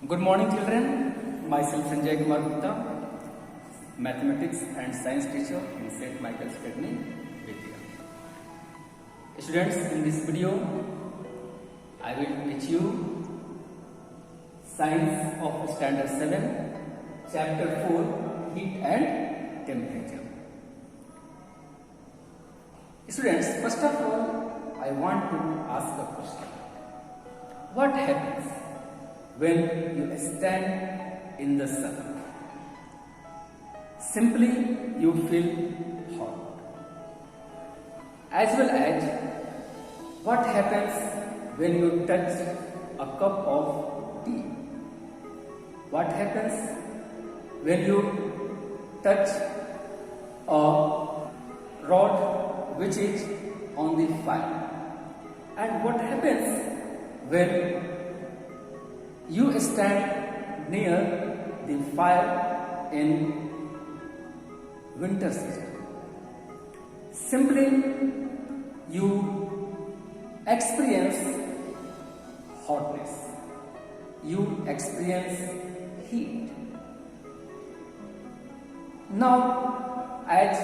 Good morning, children. Myself Sanjay Kumar Gupta, mathematics and science teacher in St. Michael's Academy, Vidya. Students, in this video, I will teach you Science of Standard 7, Chapter 4, Heat and Temperature. Students, first of all, I want to ask a question. What happens when you stand in the sun? Simply, you feel hot. As well as, what happens when you touch a cup of tea? What happens when you touch a rod which is on the fire? And what happens when you stand near the fire in winter season? Simply, you experience hotness. You experience heat. Now, as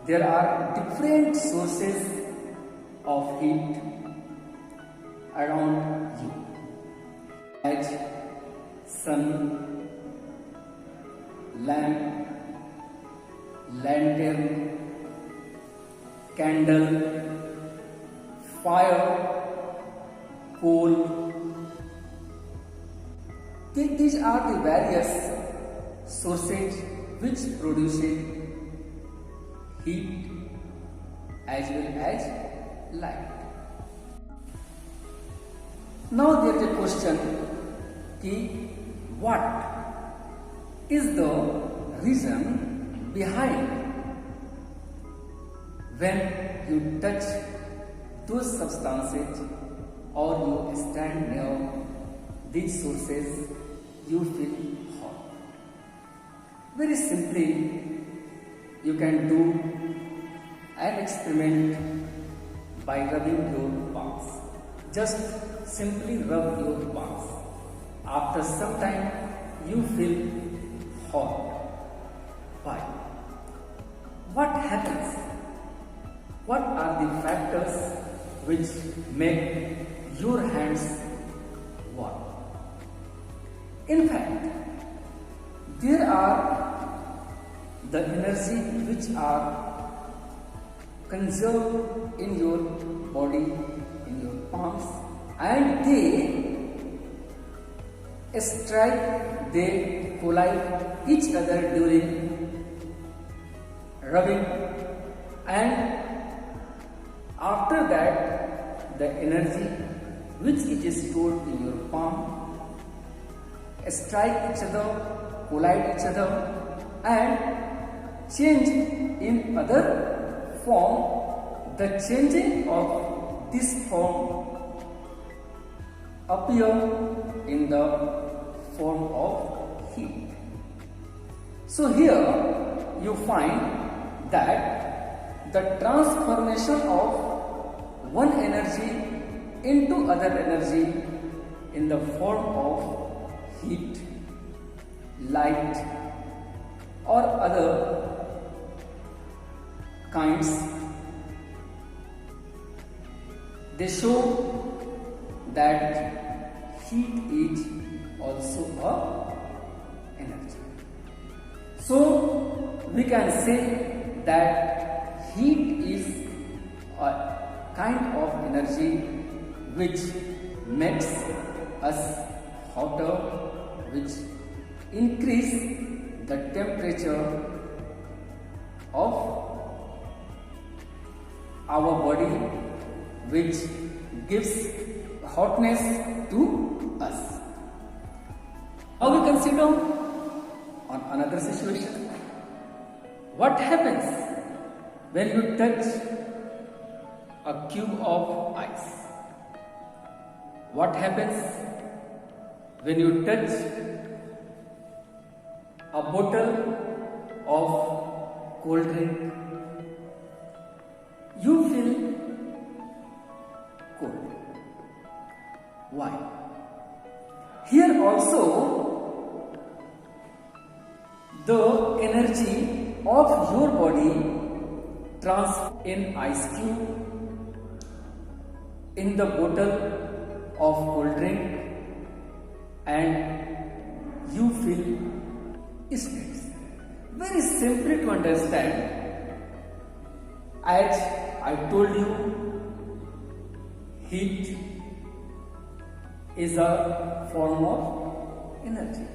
there are different sources of heat around you, as sun, lamp, lantern, candle, fire, coal. These are the various sources which produce heat as well as light. Now there is a question, what is the reason behind when you touch those substances or you stand near these sources, you feel hot? Very simply, you can do an experiment by rubbing your palms. Just simply rub your palms. After some time, you feel hot. Why? What happens? What are the factors which make your hands warm? In fact, there are the energy which are conserved in your body, in your palms, and they collide each other during rubbing, and after that the energy which is stored in your palm strike each other, collide each other, and change in other form. The changing of this form appear in the form of heat. So here you find that the transformation of one energy into other energy in the form of heat, light, or other kinds, they show that heat is also a energy. So we can say that heat is a kind of energy which makes us hotter, which increase the temperature of our body, which gives hotness to us. Now we consider on another situation. What happens when you touch a cube of ice? What happens when you touch a bottle of cold drink? You feel cold. Why? also the energy of your body transform in ice cube, in the bottle of cold drink, and you feel states. Very simply to understand, as I told you, heat is a form of energy.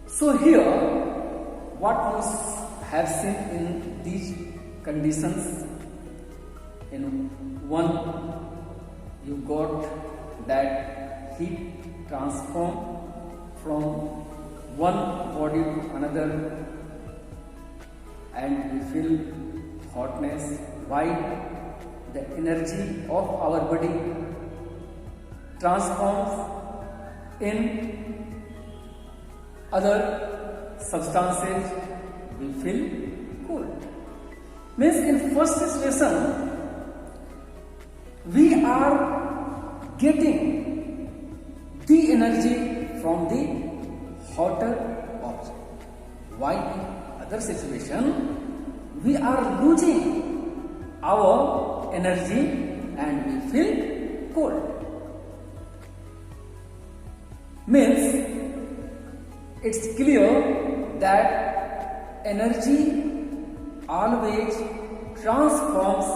So here, what we have seen in these conditions, in one, you got that heat transform from one body to another, and we feel hotness. Why? The energy of our body transforms in other substances, we feel cold. Means in first situation, we are getting the energy from the hotter object. Why in other situation, we are losing our energy and we feel cold. Means it's clear that energy always transforms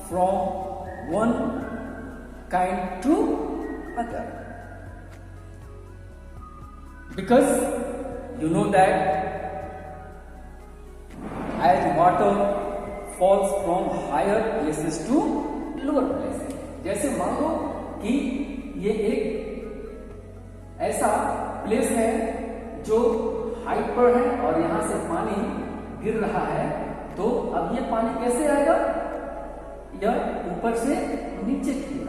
from one kind to other. Because you know that as water falls from higher places to lower places. जैसे मान लो कि ये एक ऐसा place है जो height पर है और यहां से पानी गिर रहा है, तो अब ये पानी कैसे आएगा? यह ऊपर से नीचे की ओर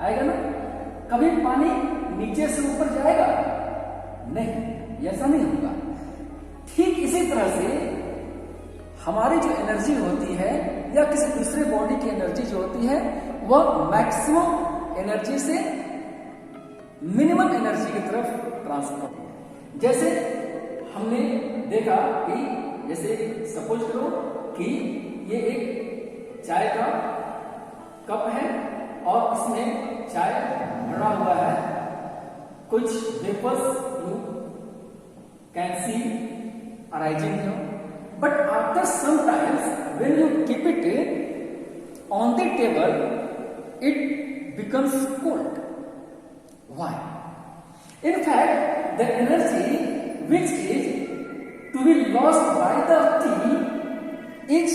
आएगा ना? कभी पानी नीचे से ऊपर जाएगा? नहीं, ऐसा नहीं होगा। ठीक इसी तरह से हमारी जो एनर्जी होती है या किसी दूसरे बॉडी की एनर्जी जो होती है, वह मैक्सिमम एनर्जी से मिनिमम एनर्जी की तरफ ट्रांसफर होती है। जैसे हमने देखा कि जैसे सपोज करो कि ये एक चाय का कप है और इसमें चाय भरा हुआ है, कुछ vapours you can see arising here, but after some times when you keep it on the table, it becomes cold. Why? In fact, the energy which is to be lost by the tea is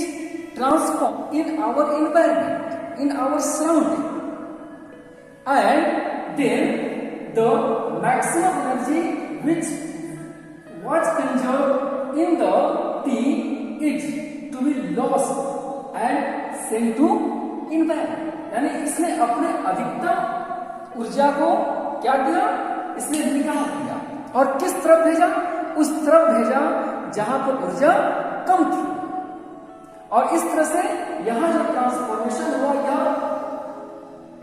transformed in our environment, in our surrounding, and then the maximum energy which was conserved in the tea is to be lost and sent to environment. यानी इसने अपने अधिकतम ऊर्जा को क्या किया? इसने निकाल दिया और किस तरफ भेजा? उस तरफ भेजा जहां पर ऊर्जा कम थी। और इस तरह से यहां जो ट्रांसफॉर्मेशन हुआ, यह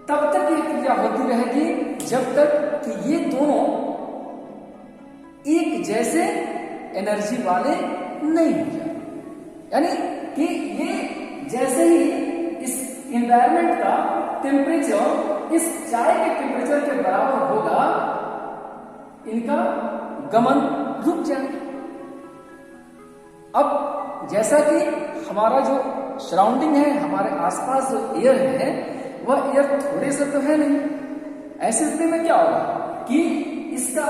तब तक ये क्रिया होती रहेगी जब तक कि ये दोनों एक जैसे एनर्जी वाले नहीं हो जाए। यानी कि ये जैसे ही इस एनवायरमेंट का टेम्परेचर इस चाय के टेम्परेचर के बराबर होगा, इनका गमन रुक जाएगा। अब जैसा कि हमारा जो सराउंडिंग है, हमारे आसपास जो एयर है, वह एयर थोड़े से तो है नहीं। ऐसी स्थिति में क्या होगा कि इसका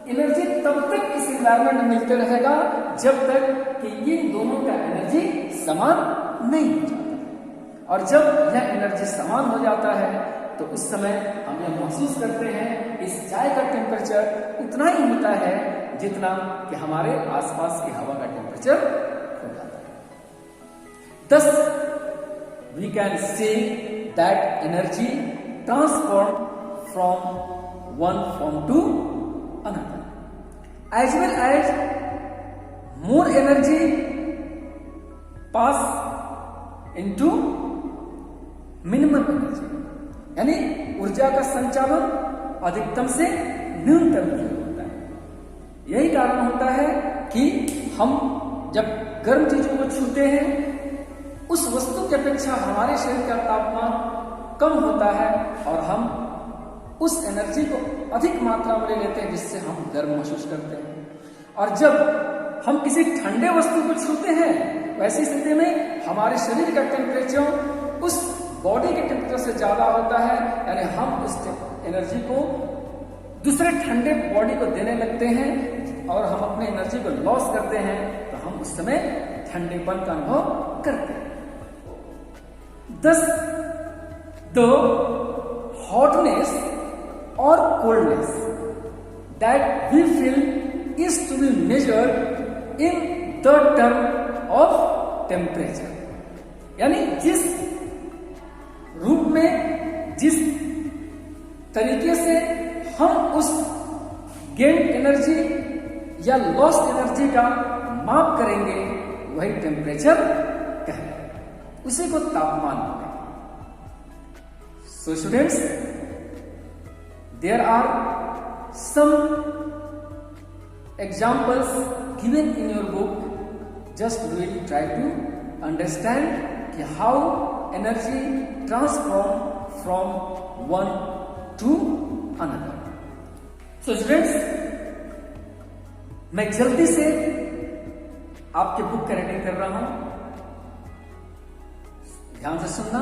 एनर्जी तब तक इस एनवायरमेंट में मिलते रहेगा जब तक कि ये दोनों का एनर्जी समान नहीं हो जाता। और जब यह एनर्जी समान हो जाता है तो उस समय हम यह महसूस करते हैं इस चाय का टेम्परेचर उतना ही होता है जितना कि हमारे आसपास की हवा का टेम्परेचर हो जाता है। Thus we can say that energy transformed from one form to another, as well as more energy pass into minimum energy, यानी ऊर्जा का संचालन अधिकतम से न्यूनतम की ओर होता है। यही कारण होता है कि हम जब गर्म चीजों को छूते हैं, उस वस्तु की अपेक्षा हमारे शरीर का तापमान कम होता है और हम उस एनर्जी को अधिक मात्रा में ले लेते हैं, जिससे हम गर्म महसूस करते हैं। और जब हम किसी ठंडे वस्तु को छूते हैं, वैसी स्थिति में हमारे शरीर का टेम्परेचर उस बॉडी के टेम्परेचर से ज्यादा होता है, यानी हम उस एनर्जी को दूसरे ठंडे बॉडी को देने लगते हैं और हम अपनी एनर्जी को लॉस करते हैं, तो हम उस समय ठंडेपन का अनुभव करते हैं। Thus, the hotness or coldness that we feel is to be measured in the term of temperature. यानी जिस रूप में, जिस तरीके से हम उस गेन एनर्जी या लॉस्ट एनर्जी का माप करेंगे, वही टेम्परेचर कहलाएगा, उसी को तापमान बोलेंगे। So students, there are some examples given in your book. Just we will try to understand how energy transform from one to another. So students, मैं जल्दी से आपके बुक का रीडिंग कर रहा हूं, ध्यान से सुनना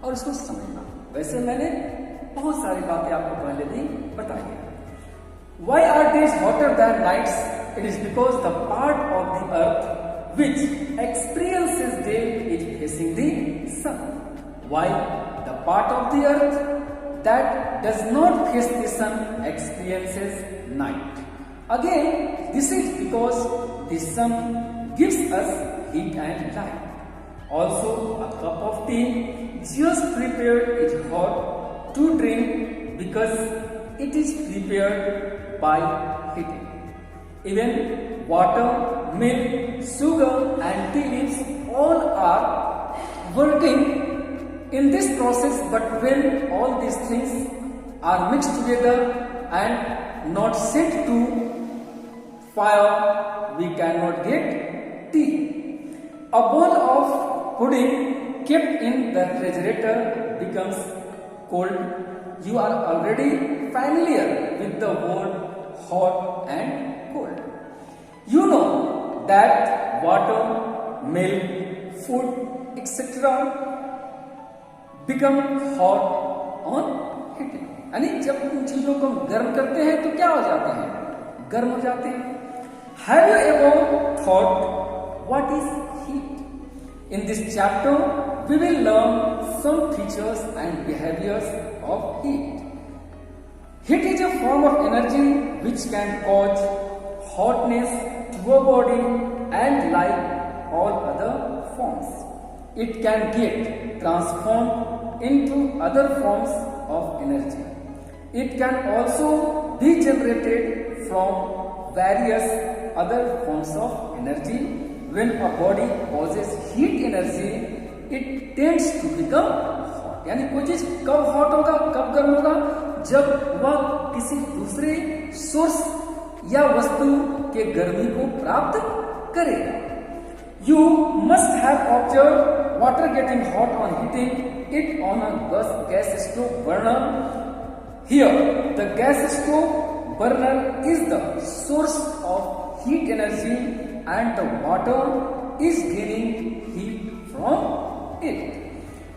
और उसको समझना। वैसे मैंने बहुत सारी बातें आपको पहले भी बताई है। Why are days hotter than nights? It is because the part of the earth which experiences day is facing the sun. Why the part of the earth that does not face the sun experiences night? Again, this is because the sun gives us heat and light. Also, a cup of tea just prepared is hot to drink because it is prepared by heating. Even water, milk, sugar and tea leaves all are working in this process, but when all these things are mixed together and not set to fire, we cannot get tea. A bowl of pudding kept in the refrigerator becomes cold. You are already familiar with the word hot and cold. You know that water, milk, food, etc. become hot on heating. यानी जब उन चीजों को हम गर्म करते हैं तो क्या हो जाते हैं? गर्म हो जाते हैं। Have you ever thought what is heat? In this chapter, we will learn some features and behaviors of heat. Heat is a form of energy which can cause hotness to a body and like all other forms, it can get transformed into other forms of energy. It can also be generated from various other forms of energy. When a body possesses heat energy, it tends to become hot. यानी कोई चीज कब hot होगा, कब गर्म होगा? जब वह किसी दूसरे सोर्स या वस्तु के गर्मी को प्राप्त करेगा। You must have observed water getting hot on heating it on a gas stove burner. Here, the gas stove burner is the source of heat energy and the water is gaining heat from it.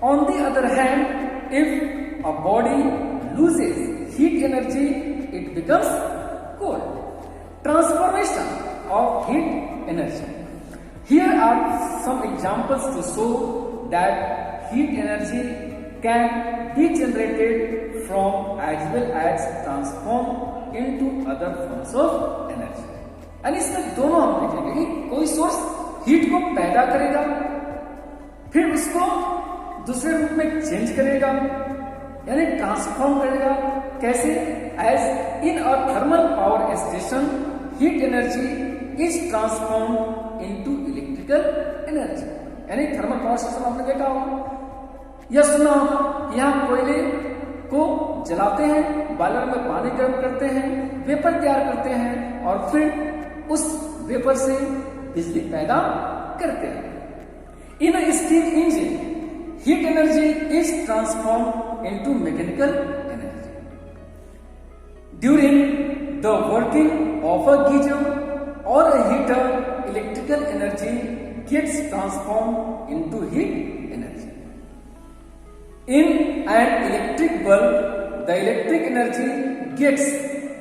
On the other hand, if a body loses heat energy, it becomes cold. Transformation of heat energy. Here are some examples to show that heat energy can be generated from as well as transformed into other forms of energy. यानी इसमें दोनों हम देखेंगे कि कोई source heat को पैदा करेगा, फिर उसको दूसरे रूप में चेंज करेगा, यानी ट्रांसफॉर्म करेगा। कैसे? As in a thermal power station, heat energy is transform into electrical energy. यानी थर्मल पावर स्टेशन आपने देखा होगा या सुना होगा, यहाँ कोयले को जलाते हैं, बॉयलर में पानी गर्म करते हैं, वेपर तैयार करते हैं और फिर उस वेपर से बिजली पैदा करते हैं। In a steam engine heat energy is transformed into mechanical energy. During the working of a geyser or a heater, electrical energy gets transformed into heat energy. In an electric bulb, the electric energy gets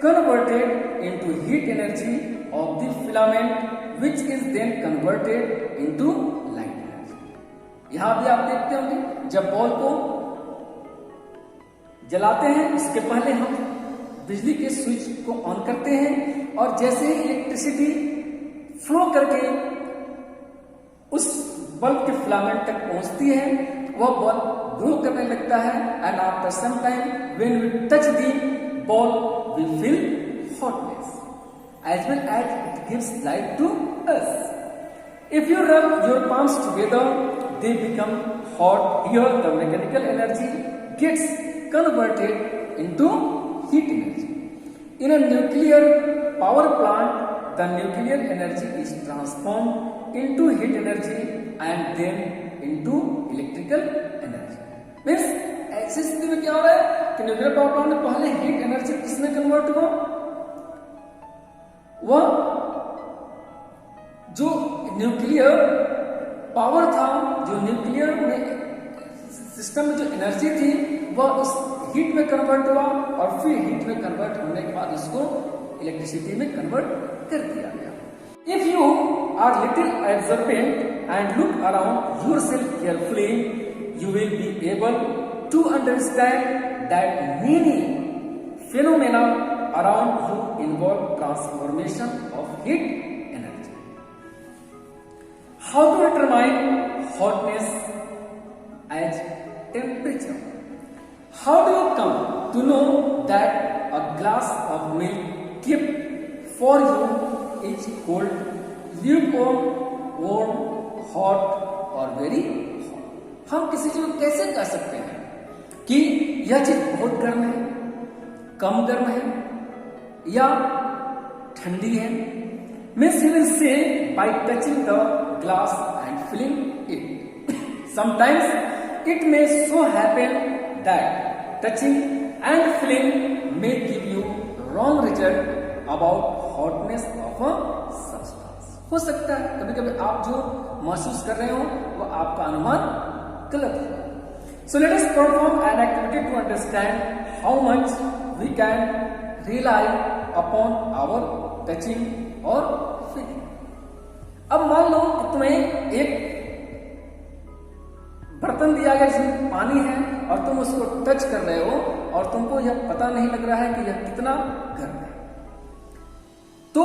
converted into heat energy of the filament, which is then converted into light. यहां भी आप देखते होंगे जब ball को जलाते हैं उसके पहले हम बिजली के स्विच को ऑन करते हैं और जैसे ही इलेक्ट्रिसिटी फ्लो करके उस बल्ब के फिलामेंट तक पहुंचती है वह बल्ब ग्लो करने लगता है and after some time when we touch the ball we feel hotness as well as it gives light to us. If you rub your palms together, they become hot. Here the mechanical energy gets converted into heat energy. In a nuclear power plant, the nuclear energy is transformed into heat energy and then into electrical energy. Means ऐसी स्थिति में क्या हो रहा है कि nuclear power plant में पहले हीट एनर्जी किसमें कन्वर्ट हुआ, वह जो न्यूक्लियर पावर था, जो न्यूक्लियर में सिस्टम में जो एनर्जी थी वह उस हीट में कन्वर्ट हुआ और फिर हीट में कन्वर्ट होने के बाद उसको इलेक्ट्रिसिटी में कन्वर्ट कर दिया गया. If you are little observant and look around yourself carefully you will be able to understand that many phenomena around you involve transformation of heat. How to determine hotness as temperature? How do you come to know that a glass of milk kept for you is cold, lukewarm, warm, hot or very hot? हम किसी चीज को कैसे कह सकते हैं कि यह चीज बहुत गर्म है, कम गर्म है या ठंडी है? Means you will say by touching the glass and feeling it. Sometimes it may so happen that touching and feeling may give you wrong result about hotness of a substance. हो सकता है कभी कभी आप जो महसूस कर रहे हो वो आपका अनुमान गलत है. So let us perform an activity to understand how much we can rely upon our touching और feeling. अब मान लो कि तुम्हें एक बर्तन दिया गया जिसमें पानी है और तुम उसको टच कर रहे हो और तुमको यह पता नहीं लग रहा है कि यह कितना गर्म है तो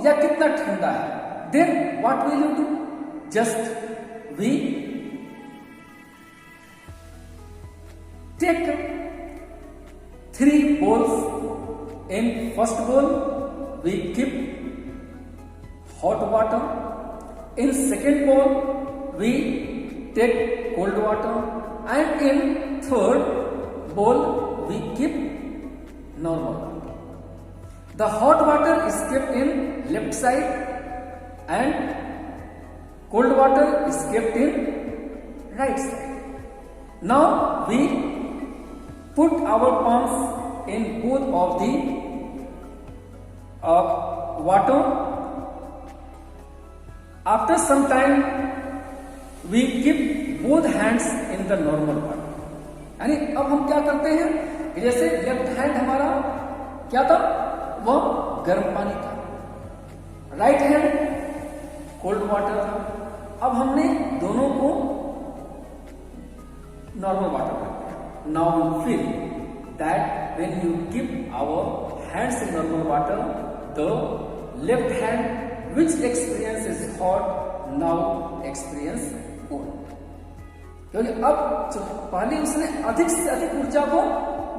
या कितना ठंडा है. Then what will you do? Just we take 3 balls. In first bowl we keep hot water. In second bowl we take cold water and in third bowl we keep normal water. The hot water is kept in left side and cold water is kept in right side. Now we put our palms in both of the water. After some time we keep both hands in the normal water. यानी अब हम क्या करते हैं कि जैसे left hand हमारा क्या था, वह गर्म पानी था, राइट हैंड कोल्ड वाटर था. अब हमने दोनों को नॉर्मल वाटर कर दिया. Now you feel that when you keep our hands in normal water the left hand which experiences hot now experience cold. क्योंकि अब पहले उसने अधिक से अधिक ऊर्जा को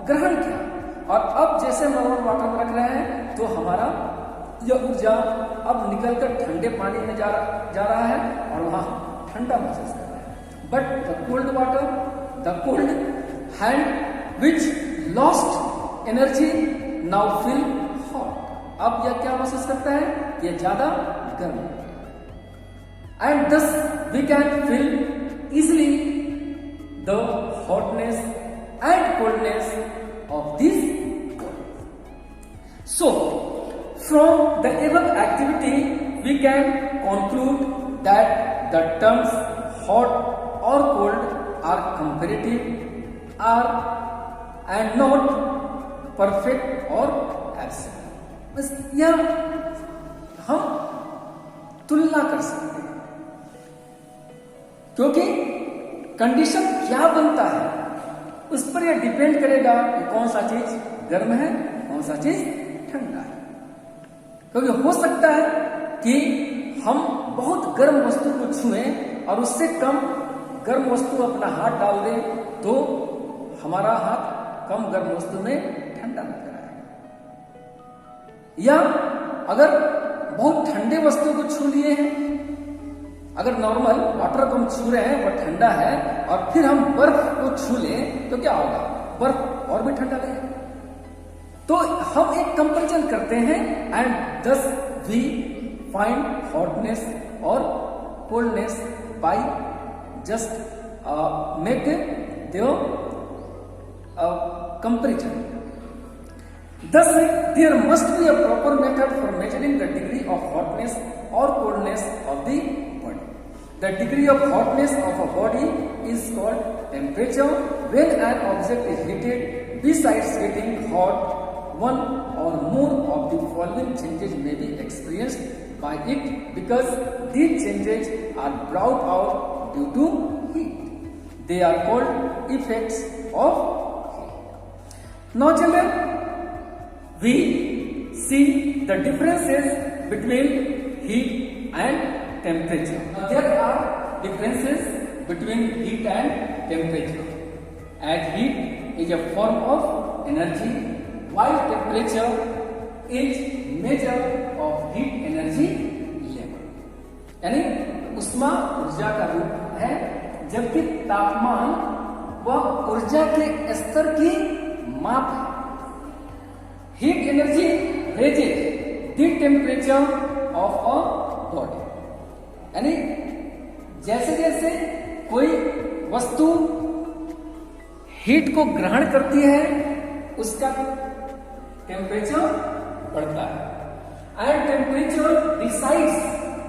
ग्रहण किया और अब जैसे नॉर्मल वाटर में रख रहे हैं तो हमारा यह ऊर्जा अब निकलकर ठंडे पानी में जा रहा है और वहां ठंडा महसूस कर रहा है. But the cold water, the cold hand which lost energy now feel hot, अब यह क्या महसूस करता है कि यह ज्यादा गर्म है। And thus we can feel easily the hotness and coldness of this body. So from the above activity we can conclude that the terms hot or cold are comparative, are and not perfect or absolute। बस यह हम तुलना कर सकते हैं, क्योंकि condition क्या बनता है उस पर यह डिपेंड करेगा कि कौन सा चीज गर्म है, कौन सा चीज ठंडा है। क्योंकि हो सकता है कि हम बहुत गर्म वस्तु को छुएं और उससे कम गर्म वस्तु अपना हाथ डाल दें तो हमारा हाथ कम गर्म वस्तु में ठंडा लग रहा है, या अगर बहुत ठंडे वस्तु को छू लिए हैं, अगर नॉर्मल वाटर को हम छू रहे हैं वह ठंडा है और फिर हम बर्फ को छू लें तो क्या होगा, बर्फ और भी ठंडा लगेगा। तो हम एक कंपैरिजन करते हैं and thus we find hotness और coldness by just make their comparison. Thus, there must be a proper method for measuring the degree of hotness or coldness of the body. The degree of hotness of a body is called temperature. When an object is heated, besides getting hot, one or more of the following changes may be experienced by it because these changes are brought out due to heat. They are called effects of heat. Now, children, we see the differences between heat and temperature. There are differences between heat and temperature, as heat is a form of energy while temperature is measure of heat energy level। यानी उष्मा ऊर्जा का रूप है, जबकि तापमान वह ऊर्जा के स्तर की माप है। Heat energy raises the temperature of a body। यानी जैसे जैसे कोई वस्तु हीट को ग्रहण करती है उसका टेम्परेचर बढ़ता है। And temperature decides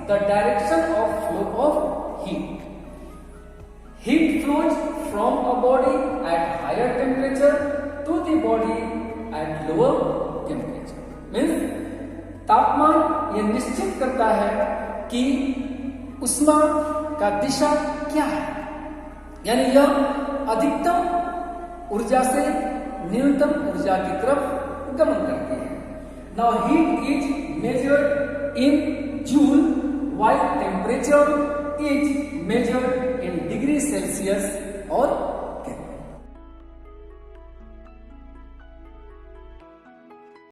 the direction of flow of heat. Heat flows from a body at higher temperature to the body at lower temperature. Means तापमान यह निश्चित करता है कि उष्मा का दिशा क्या है, यानी यह अधिकतम ऊर्जा से न्यूनतम ऊर्जा की तरफ गमन करती है। Now heat is measured in joule while temperature is measured in degree Celsius or